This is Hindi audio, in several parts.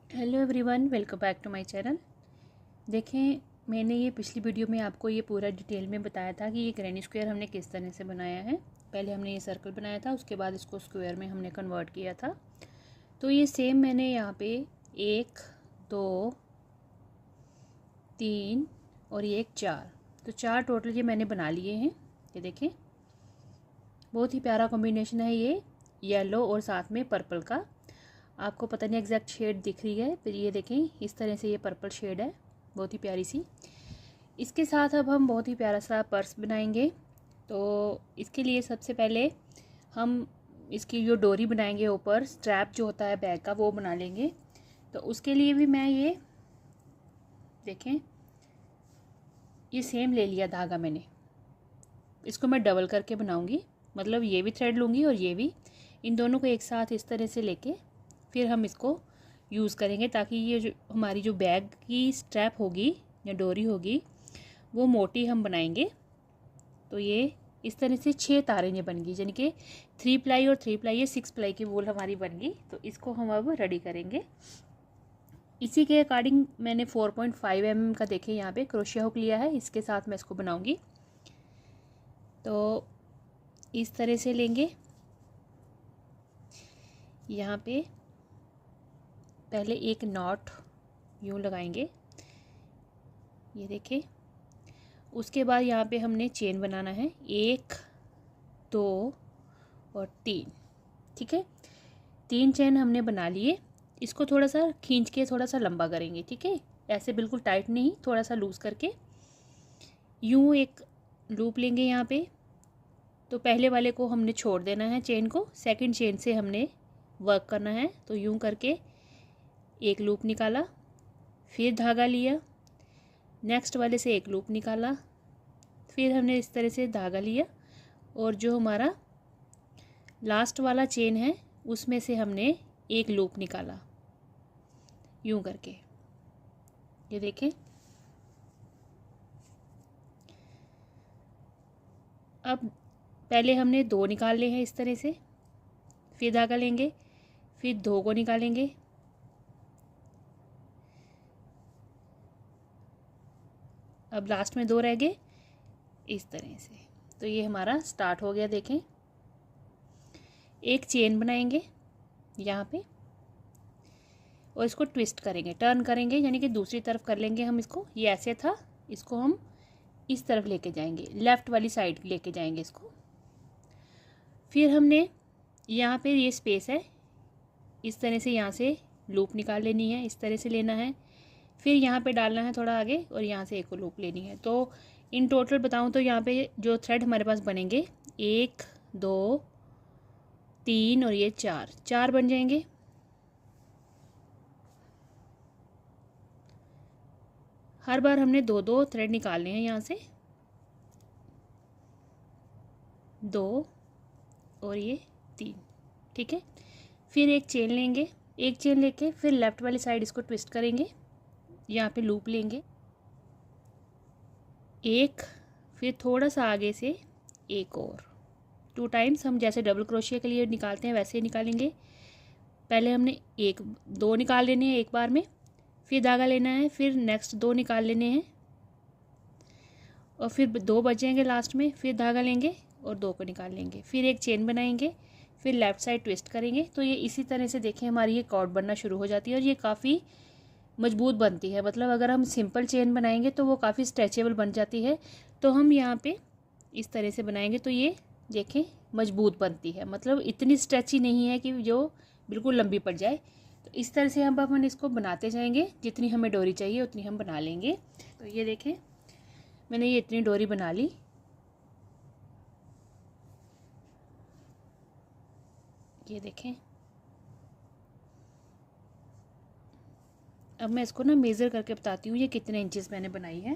Hello everyone, welcome back to my channel. देखें, मैंने ये पिछली वीडियो में आपको ये पूरा डिटेल में बताया था कि ये ग्रैनी स्क्वायर हमने किस तरह से बनाया है। पहले हमने ये सर्कल बनाया था, उसके बाद इसको स्क्वायर में हमने कन्वर्ट किया था। तो ये सेम मैंने यहाँ पे 1 2 3 और ये एक 4, तो 4 टोटल ये मैंने बना लिए हैं। ये देखें, बहुत ही प्यारा कॉम्बिनेशन है ये येलो और साथ में पर्पल का। आपको पता नहीं एग्जैक्ट शेड दिख रही है, फिर ये देखें इस तरह से ये पर्पल शेड है, बहुत ही प्यारी सी। इसके साथ अब हम बहुत ही प्यारा सा पर्स बनाएंगे। तो इसके लिए सबसे पहले हम इसकी जो डोरी बनाएंगे, ऊपर स्ट्रैप जो होता है बैग का वो बना लेंगे। तो उसके लिए भी मैं ये देखें, ये सेम ले लिया धागा मैंने, इसको मैं डबल करके बनाऊंगी। मतलब ये भी थ्रेड लूँगी और ये भी, इन दोनों को एक साथ इस तरह से लेके फिर हम इसको यूज़ करेंगे, ताकि ये जो हमारी जो बैग की स्ट्रैप होगी या डोरी होगी वो मोटी हम बनाएंगे। तो ये इस तरह से 6 तारें ये बन गई, यानी कि 3 प्लाई और 3 प्लाई, ये 6 प्लाई की वूल हमारी बन गई। तो इसको हम अब रेडी करेंगे। इसी के अकॉर्डिंग मैंने 4.5 mm का देखे यहाँ पे क्रोशिया हुक लिया है, इसके साथ मैं इसको बनाऊंगी। तो इस तरह से लेंगे, यहाँ पे पहले एक नॉट यूँ लगाएंगे, ये देखें। उसके बाद यहाँ पे हमने चेन बनाना है 1 2 और 3, ठीक है। 3 चेन हमने बना लिए। इसको थोड़ा सा खींच के थोड़ा सा लंबा करेंगे, ठीक है। ऐसे बिल्कुल टाइट नहीं, थोड़ा सा लूज़ करके यूँ एक लूप लेंगे यहाँ पे। तो पहले वाले को हमने छोड़ देना है चेन को, सेकंड चेन से हमने वर्क करना है। तो यूँ करके एक लूप निकाला, फिर धागा लिया, नेक्स्ट वाले से एक लूप निकाला, फिर हमने इस तरह से धागा लिया और जो हमारा लास्ट वाला चेन है उसमें से हमने एक लूप निकाला, यूं करके। ये देखें, अब पहले हमने 2 निकालने हैं इस तरह से, फिर धागा लेंगे, फिर 2 को निकालेंगे, अब लास्ट में 2 रह गए इस तरह से। तो ये हमारा स्टार्ट हो गया। देखें, एक चेन बनाएंगे यहाँ पे और इसको ट्विस्ट करेंगे, टर्न करेंगे, यानी कि दूसरी तरफ कर लेंगे हम इसको। ये ऐसे था, इसको हम इस तरफ लेके जाएंगे, लेफ़्ट वाली साइड लेके जाएंगे इसको। फिर हमने यहाँ पे ये स्पेस है, इस तरह से यहाँ से लूप निकाल लेनी है, इस तरह से लेना है। फिर यहाँ पे डालना है थोड़ा आगे और यहाँ से एक लूप लेनी है। तो इन टोटल बताऊँ तो यहाँ पे जो थ्रेड हमारे पास बनेंगे 1 2 3 और ये 4 बन जाएंगे। हर बार हमने 2 थ्रेड निकालने हैं यहाँ से, 2 और ये 3, ठीक है। फिर एक चेन लेंगे, एक चेन लेके फिर लेफ़्ट वाली साइड इसको ट्विस्ट करेंगे, यहाँ पे लूप लेंगे एक, फिर थोड़ा सा आगे से एक और 2 टाइम्स हम जैसे डबल क्रोशिया के लिए निकालते हैं वैसे ही निकालेंगे। पहले हमने 2 निकाल लेने हैं एक बार में, फिर धागा लेना है, फिर नेक्स्ट 2 निकाल लेने हैं और फिर 2 बचेंगे लास्ट में, फिर धागा लेंगे और 2 को निकाल लेंगे, फिर एक चेन बनाएंगे, फिर लेफ़्ट साइड ट्विस्ट करेंगे। तो ये इसी तरह से देखें हमारी ये कॉर्ड बनना शुरू हो जाती है और ये काफ़ी मजबूत बनती है। मतलब अगर हम सिंपल चेन बनाएंगे तो वो काफ़ी स्ट्रेचेबल बन जाती है। तो हम यहाँ पे इस तरह से बनाएंगे तो ये देखें मजबूत बनती है, मतलब इतनी स्ट्रेची नहीं है कि जो बिल्कुल लंबी पड़ जाए। तो इस तरह से हम अपन इसको बनाते जाएंगे, जितनी हमें डोरी चाहिए उतनी हम बना लेंगे। तो ये देखें, मैंने ये इतनी डोरी बना ली। ये देखें, अब मैं इसको ना मेज़र करके बताती हूँ ये कितने इंचेस मैंने बनाई है।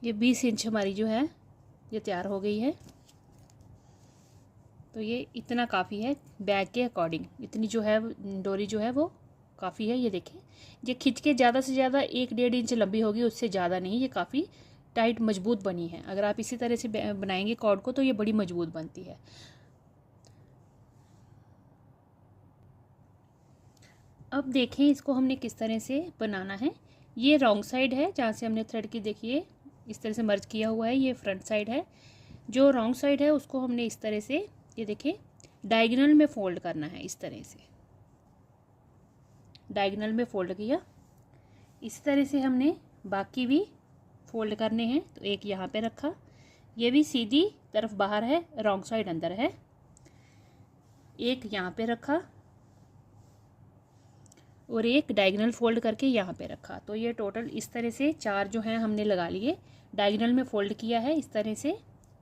ये 20 इंच हमारी जो है ये तैयार हो गई है। तो ये इतना काफ़ी है बैग के अकॉर्डिंग, इतनी जो है डोरी जो है वो काफ़ी है। ये देखें, ये खिंच के ज़्यादा से ज़्यादा 1 1.5 इंच लंबी होगी, उससे ज़्यादा नहीं, ये काफ़ी टाइट मजबूत बनी है। अगर आप इसी तरह से बनाएंगे कॉर्ड को तो ये बड़ी मजबूत बनती है। अब देखें इसको हमने किस तरह से बनाना है। ये रॉन्ग साइड है जहाँ से हमने थ्रेड की देखिए इस तरह से मर्ज किया हुआ है, ये फ्रंट साइड है। जो रॉन्ग साइड है उसको हमने इस तरह से ये देखें डायगोनल में फोल्ड करना है। इस तरह से डायगोनल में फोल्ड किया। इसी तरह से हमने बाकी भी फोल्ड करने हैं। तो एक यहाँ पे रखा, ये भी सीधी तरफ बाहर है, रॉन्ग साइड अंदर है। एक यहाँ पे रखा और एक डायगोनल फोल्ड करके यहाँ पे रखा। तो ये टोटल इस तरह से 4 जो हैं हमने लगा लिए। डायगोनल में फोल्ड किया है इस तरह से,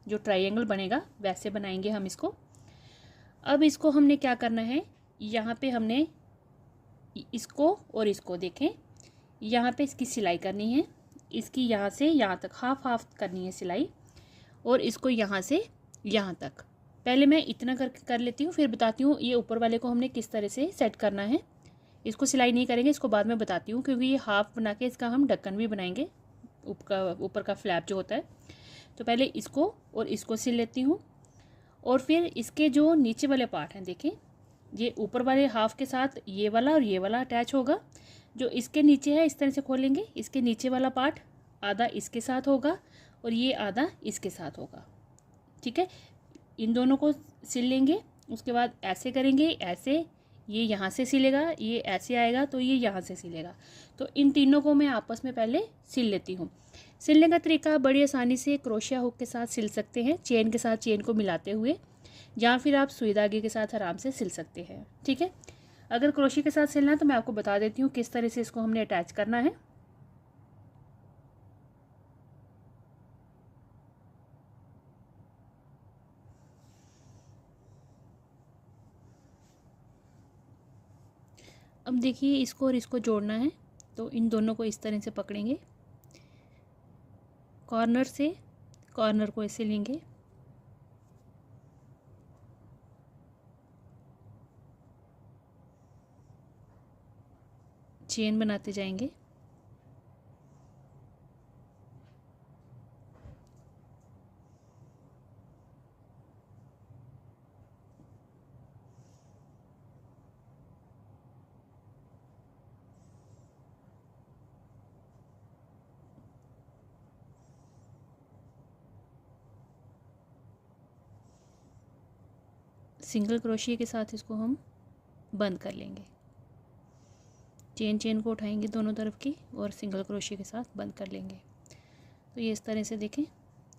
जो ट्रायंगल बनेगा वैसे बनाएंगे हम इसको। अब इसको हमने क्या करना है, यहाँ पे हमने इसको और इसको देखें, यहाँ पे इसकी सिलाई करनी है। इसकी यहाँ से यहाँ तक हाफ हाफ करनी है सिलाई, और इसको यहाँ से यहाँ तक। पहले मैं इतना कर लेती हूँ, फिर बताती हूँ ये ऊपर वाले को हमने किस तरह से सेट करना है। इसको सिलाई नहीं करेंगे, इसको बाद में बताती हूँ, क्योंकि ये हाफ बना के इसका हम ढक्कन भी बनाएंगे, ऊपर का फ्लैप जो होता है। तो पहले इसको और इसको सिल लेती हूँ, और फिर इसके जो नीचे वाले पार्ट हैं देखें, ये ऊपर वाले हाफ के साथ ये वाला और ये वाला अटैच होगा। जो इसके नीचे है इस तरह से खोलेंगे, इसके नीचे वाला पार्ट आधा इसके साथ होगा और ये आधा इसके साथ होगा। ठीक है, इन दोनों को सिल लेंगे। उसके बाद ऐसे करेंगे, ऐसे ये यहाँ से सिलेगा, ये ऐसे आएगा तो ये यहाँ से सिलेगा। तो इन तीनों को मैं आपस में पहले सिल लेती हूँ। सिलने का तरीका बड़ी आसानी से क्रोशिया हुक के साथ सिल सकते हैं, चेन के साथ चेन को मिलाते हुए, या फिर आप सुई धागे के साथ आराम से सिल सकते हैं। ठीक है, अगर क्रोशिया के साथ सिलना है तो मैं आपको बता देती हूँ किस तरह से इसको हमने अटैच करना है। अब देखिए इसको और इसको जोड़ना है, तो इन दोनों को इस तरह से पकड़ेंगे, कॉर्नर से कॉर्नर को ऐसे लेंगे, चेन बनाते जाएंगे। सिंगल क्रोशिया के साथ इसको हम बंद कर लेंगे। चेन को उठाएंगे दोनों तरफ की और सिंगल क्रोशिया के साथ बंद कर लेंगे। तो ये इस तरह से देखें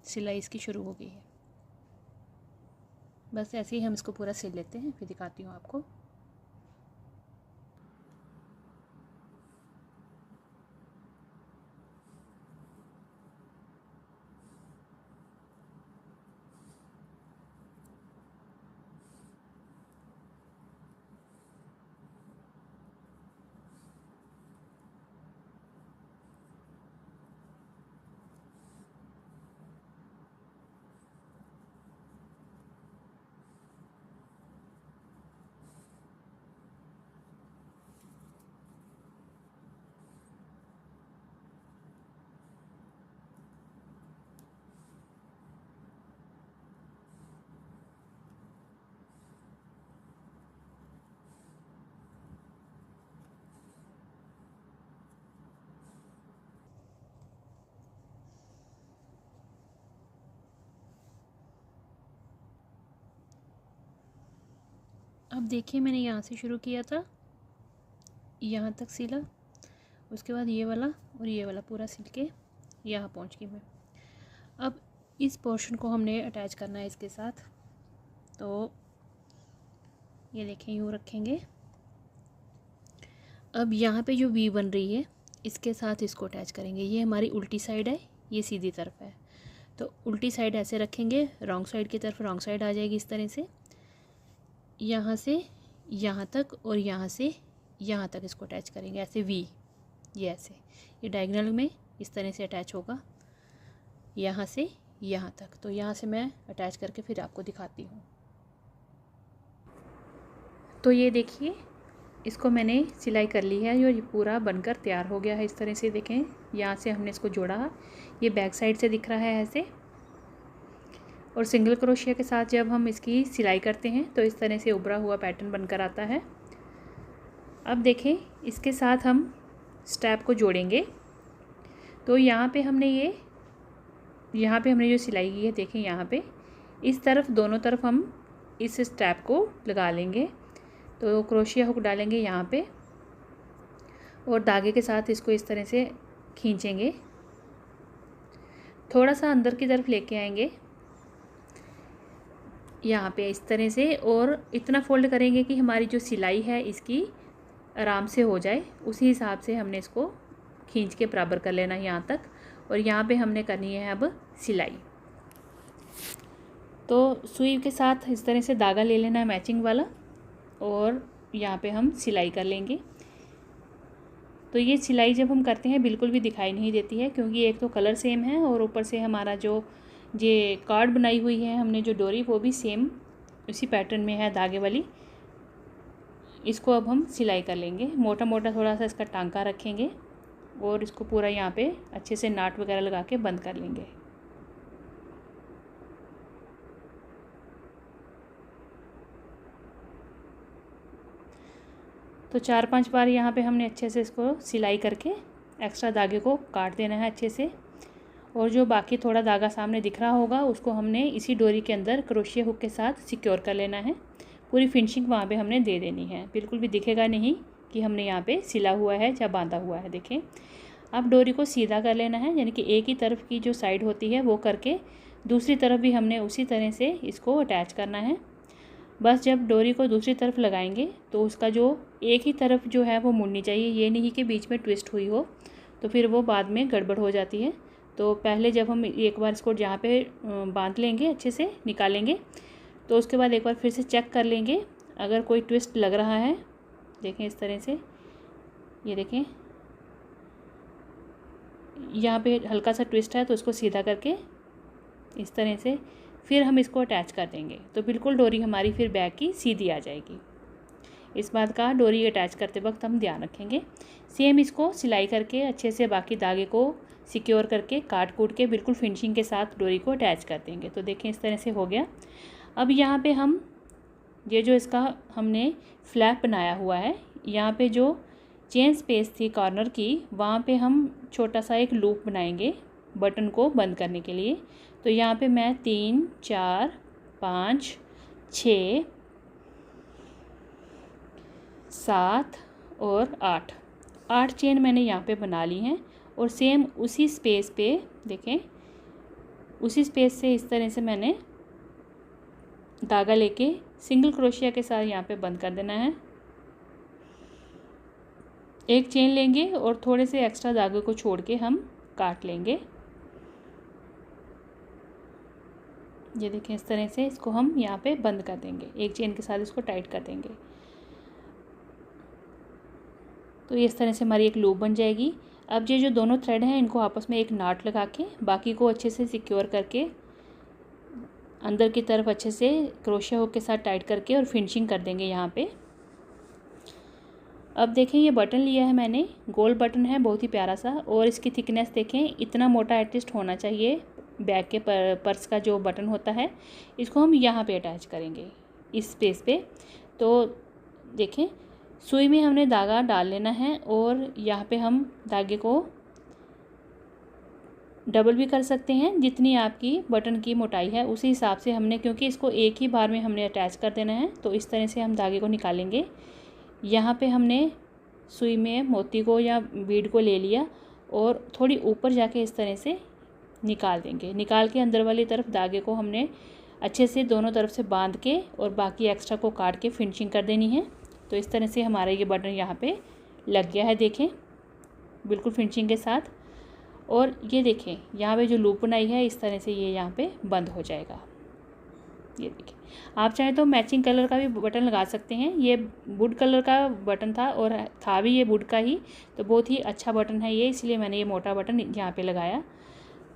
सिलाई इसकी शुरू हो गई है। बस ऐसे ही हम इसको पूरा सिल लेते हैं, फिर दिखाती हूँ आपको। अब देखिए मैंने यहाँ से शुरू किया था, यहाँ तक सिला, उसके बाद ये वाला और ये वाला पूरा सिल के यहाँ पहुँच गई मैं। अब इस पोर्शन को हमने अटैच करना है इसके साथ। तो ये देखें यूँ रखेंगे। अब यहाँ पे जो वी बन रही है इसके साथ इसको अटैच करेंगे। ये हमारी उल्टी साइड है, ये सीधी तरफ है, तो उल्टी साइड ऐसे रखेंगे, रॉन्ग साइड की तरफ रॉन्ग साइड आ जाएगी इस तरह से। यहाँ से यहाँ तक और यहाँ से यहाँ तक इसको अटैच करेंगे ऐसे वी, ये ऐसे, ये डायगोनल में इस तरह से अटैच होगा यहाँ से यहाँ तक। तो यहाँ से मैं अटैच करके फिर आपको दिखाती हूँ। तो ये देखिए इसको मैंने सिलाई कर ली है और ये पूरा बनकर तैयार हो गया है। इस तरह से देखें, यहाँ से हमने इसको जोड़ा, ये बैक साइड से दिख रहा है ऐसे। और सिंगल क्रोशिया के साथ जब हम इसकी सिलाई करते हैं तो इस तरह से उभरा हुआ पैटर्न बनकर आता है। अब देखें, इसके साथ हम स्टेप को जोड़ेंगे। तो यहाँ पे हमने जो सिलाई की है, देखें यहाँ पे इस तरफ, दोनों तरफ हम इस स्टेप को लगा लेंगे। तो क्रोशिया हुक डालेंगे यहाँ पे और धागे के साथ इसको इस तरह से खींचेंगे, थोड़ा सा अंदर की तरफ लेके आएंगे यहाँ पे इस तरह से, और इतना फोल्ड करेंगे कि हमारी जो सिलाई है इसकी आराम से हो जाए। उसी हिसाब से हमने इसको खींच के बराबर कर लेना है यहाँ तक। और यहाँ पे हमने करनी है अब सिलाई। तो सुई के साथ इस तरह से धागा ले लेना है मैचिंग वाला, और यहाँ पे हम सिलाई कर लेंगे। तो ये सिलाई जब हम करते हैं बिल्कुल भी दिखाई नहीं देती है, क्योंकि एक तो कलर सेम है और ऊपर से हमारा जो ये कार्ड बनाई हुई है हमने जो डोरी, वो भी सेम उसी पैटर्न में है धागे वाली। इसको अब हम सिलाई कर लेंगे। मोटा मोटा थोड़ा सा इसका टांका रखेंगे और इसको पूरा यहाँ पे अच्छे से नाट वगैरह लगा के बंद कर लेंगे। तो 4-5 बार यहाँ पे हमने अच्छे से इसको सिलाई करके एक्स्ट्रा धागे को काट देना है अच्छे से। और जो बाकी थोड़ा धागा सामने दिख रहा होगा उसको हमने इसी डोरी के अंदर क्रोशिया हुक के साथ सिक्योर कर लेना है। पूरी फिनिशिंग वहाँ पे हमने दे देनी है, बिल्कुल भी दिखेगा नहीं कि हमने यहाँ पे सिला हुआ है या बांधा हुआ है। देखें, अब डोरी को सीधा कर लेना है, यानी कि एक ही तरफ की जो साइड होती है वो करके दूसरी तरफ भी हमने उसी तरह से इसको अटैच करना है। बस जब डोरी को दूसरी तरफ लगाएंगे तो उसका जो एक ही तरफ जो है वो मुड़नी चाहिए, ये नहीं कि बीच में ट्विस्ट हुई हो, तो फिर वो बाद में गड़बड़ हो जाती है। तो पहले जब हम एक बार इसको जहाँ पे बांध लेंगे, अच्छे से निकालेंगे, तो उसके बाद एक बार फिर से चेक कर लेंगे अगर कोई ट्विस्ट लग रहा है। देखें इस तरह से, ये देखें यहाँ पे हल्का सा ट्विस्ट है तो उसको सीधा करके इस तरह से फिर हम इसको अटैच कर देंगे। तो बिल्कुल डोरी हमारी फिर बैक की सीधी आ जाएगी। इस बात का डोरी अटैच करते वक्त हम ध्यान रखेंगे। सेम इसको सिलाई करके अच्छे से बाकी धागे को सिक्योर करके काट कूट के बिल्कुल फिनिशिंग के साथ डोरी को अटैच कर देंगे। तो देखें इस तरह से हो गया। अब यहाँ पे हम ये जो इसका हमने फ्लैप बनाया हुआ है, यहाँ पे जो चेन स्पेस थी कॉर्नर की, वहाँ पे हम छोटा सा एक लूप बनाएंगे बटन को बंद करने के लिए। तो यहाँ पे मैं 3, 4, 5, 6, 7 और 8 चेन मैंने यहाँ पे बना ली हैं। और सेम उसी स्पेस पे देखें, उसी स्पेस से इस तरह से मैंने धागा लेके सिंगल क्रोशिया के साथ यहाँ पे बंद कर देना है। एक चेन लेंगे और थोड़े से एक्स्ट्रा धागे को छोड़ के हम काट लेंगे। ये देखें इस तरह से इसको हम यहाँ पे बंद कर देंगे, एक चेन के साथ इसको टाइट कर देंगे। तो इस तरह से हमारी एक लूप बन जाएगी। अब ये जो दोनों थ्रेड हैं इनको आपस में एक नाट लगा के बाकी को अच्छे से सिक्योर करके अंदर की तरफ अच्छे से क्रोशिया हुक के साथ टाइट करके और फिनिशिंग कर देंगे यहाँ पे। अब देखें, ये बटन लिया है मैंने, गोल बटन है बहुत ही प्यारा सा, और इसकी थिकनेस देखें, इतना मोटा एटलीस्ट होना चाहिए। बैक के पर्स का जो बटन होता है, इसको हम यहाँ पे अटैच करेंगे इस स्पेस पे। तो देखें, सुई में हमने धागा डाल लेना है और यहाँ पे हम धागे को डबल भी कर सकते हैं, जितनी आपकी बटन की मोटाई है उसी हिसाब से हमने, क्योंकि इसको एक ही बार में हमने अटैच कर देना है। तो इस तरह से हम धागे को निकालेंगे। यहाँ पे हमने सुई में मोती को या बीड को ले लिया और थोड़ी ऊपर जाके इस तरह से निकाल देंगे। निकाल के अंदर वाली तरफ धागे को हमने अच्छे से दोनों तरफ से बांध के और बाकी एक्स्ट्रा को काट के फिनिशिंग कर देनी है। तो इस तरह से हमारा ये बटन यहाँ पे लग गया है, देखें बिल्कुल फिनिशिंग के साथ। और ये देखें, यहाँ पे जो लूप बनाई है इस तरह से ये यहाँ पे बंद हो जाएगा। ये देखें, आप चाहें तो मैचिंग कलर का भी बटन लगा सकते हैं। ये वुड कलर का बटन था और था भी ये वुड का ही, तो बहुत ही अच्छा बटन है ये, इसलिए मैंने ये मोटा बटन यहाँ पे लगाया।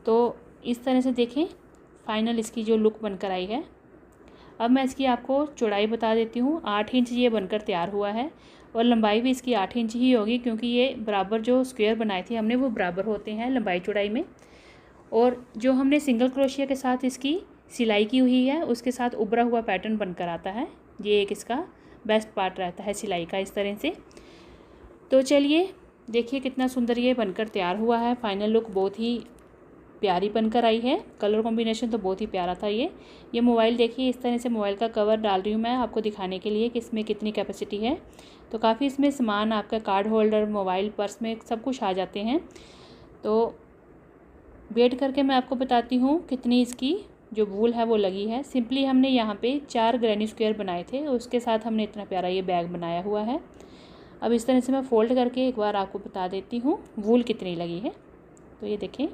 तो इस तरह से देखें फाइनल इसकी जो लुक बनकर आई है। अब मैं इसकी आपको चौड़ाई बता देती हूँ। 8 इंच ये बनकर तैयार हुआ है और लंबाई भी इसकी 8 इंच ही होगी, क्योंकि ये बराबर जो स्क्वायर बनाए थे हमने वो बराबर होते हैं लंबाई चौड़ाई में। और जो हमने सिंगल क्रोशिया के साथ इसकी सिलाई की हुई है उसके साथ उभरा हुआ पैटर्न बनकर आता है। ये एक इसका बेस्ट पार्ट रहता है सिलाई का, इस तरह से। तो चलिए देखिए कितना सुंदर ये बनकर तैयार हुआ है। फाइनल लुक बहुत ही प्यारी बनकर आई है। कलर कॉम्बिनेशन तो बहुत ही प्यारा था। ये मोबाइल देखिए, इस तरह से मोबाइल का कवर डाल रही हूँ मैं आपको दिखाने के लिए कि इसमें कितनी कैपेसिटी है। तो काफ़ी इसमें सामान, आपका कार्ड होल्डर, मोबाइल, पर्स में सब कुछ आ जाते हैं। तो वेट करके मैं आपको बताती हूँ कितनी इसकी जो वूल है वो लगी है। सिंपली हमने यहाँ पे 4 ग्रैनी स्क्वायर बनाए थे, उसके साथ हमने इतना प्यारा ये बैग बनाया हुआ है। अब इस तरह से मैं फ़ोल्ड करके एक बार आपको बता देती हूँ वूल कितनी लगी है। तो ये देखें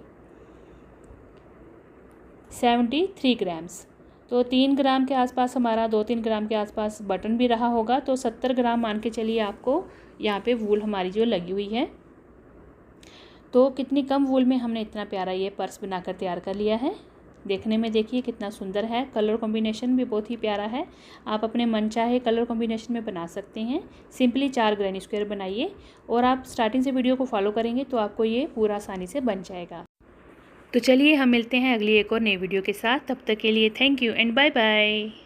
73 ग्राम्स। तो 3 ग्राम के आसपास हमारा, 2-3 ग्राम के आसपास बटन भी रहा होगा, तो 70 ग्राम मान के चलिए आपको यहाँ पे वूल हमारी जो लगी हुई है। तो कितनी कम वूल में हमने इतना प्यारा ये पर्स बनाकर तैयार कर लिया है। देखने में देखिए कितना सुंदर है। कलर कॉम्बिनेशन भी बहुत ही प्यारा है। आप अपने मन चाहे कलर कॉम्बिनेशन में बना सकते हैं। सिंपली 4 ग्रैनी स्क्वायर बनाइए और आप स्टार्टिंग से वीडियो को फॉलो करेंगे तो आपको ये पूरा आसानी से बन जाएगा। तो चलिए हम मिलते हैं अगली एक और नई वीडियो के साथ। तब तक के लिए thank you and bye bye.